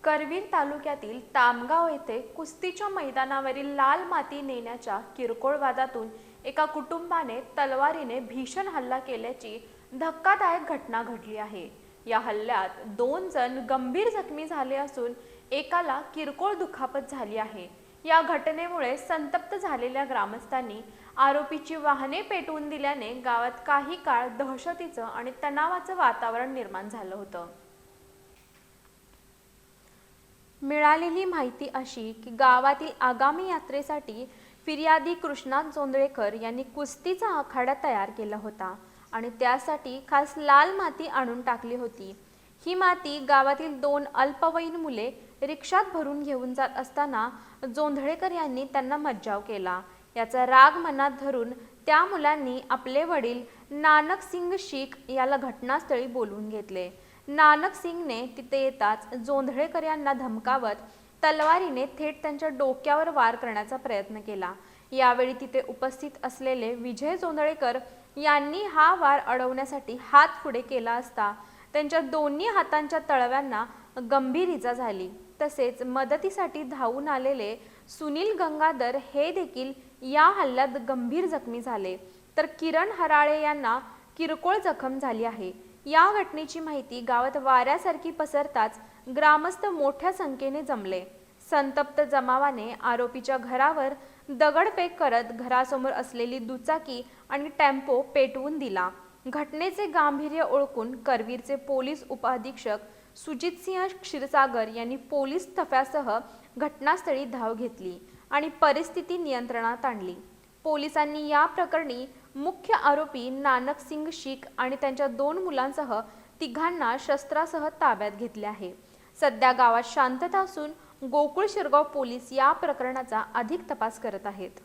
करवीर तालुक्यातील तामगाव येथे कुस्तीच्या मैदानावरील लाल माती नेण्याच्या किरकोळ वादातून एका कुटुंबाने तलवारीने भीषण हल्ला केल्याची धक्कादायक घटना घडली आहे। या हल्ल्यात 2 जण गंभीर जखमी झाले असून एकाला किरकोळ दुखापत झाली आहे। या घटनेमुळे संतप्त झालेल्या ग्रामस्थांनी आरोपीची वाहने पेटवून दिल्याने गावात काही काळ दहशतीचं आणि तणावाचं वातावरण निर्माण झालं होतं। मिळालेली माहिती अशी की गावातील आगामी यात्रेसाठी फिर्यादी कृष्णा जोंधळेकर यांनी कुस्तीचा आखाडा तयार केला होता आणि त्यासाठी खास लाल माती आणून टाकली होती। ही माती गावातील 2 अल्पवयीन मुले रिक्षात भरून घेऊन जात असताना जोंधळेकर यांनी त्यांना मज्जाव केला। याचा राग मनात धरून त्या मुलांनी आपले वडील नानक सिंग शीख याला घटनास्थळी बोलवून घेतले। नानक सिंगने तिथे येताच जोंधळेकर यांना धमकावत तलवारीने थेट त्यांच्या डोक्यावर वार करण्याचा प्रयत्न केला। यावेळी तिथे उपस्थित असलेले विजय जोंधळेकर यांनी हा वार अडवण्यासाठी हात पुढे केला असता त्यांच्या दोन्ही हातांच्या तळव्यांना गंभीर इजा झाली। तसेच मदतीसाठी धावून आलेले सुनील गंगाधर हे देखील या हल्ल्यात गंभीर जखमी झाले, तर किरण हराळे यांना किरकोळ जखम झाली आहे। या घटनेची माहिती गावात वाऱ्यासारखी पसरताच ग्रामस्थ मोठ्या संख्येने जमले। संतप्त जमावाने आरोपीच्या घरावर दगडफेक करत घरासमोर असलेली दुचाकी आणि टेम्पो पेटवून दिला। घटनेचे गांभीर्य ओळखून करवीरचे पोलीस उपअधीक्षक सुजितसिंह क्षीरसागर यांनी पोलीस तफ्यासह घटनास्थळी धाव घेतली आणि परिस्थिती नियंत्रणात आणली। पोलिसांनी या प्रकरणी मुख्य आरोपी नानक सिंग शीख आणि त्यांच्या 2 मुलांसह तिघांना शस्त्रासह ताब्यात घेतले आहे। सध्या गावात शांतता असून गोकुळ शिरगाव पोलीस या प्रकरणाचा अधिक तपास करत आहेत।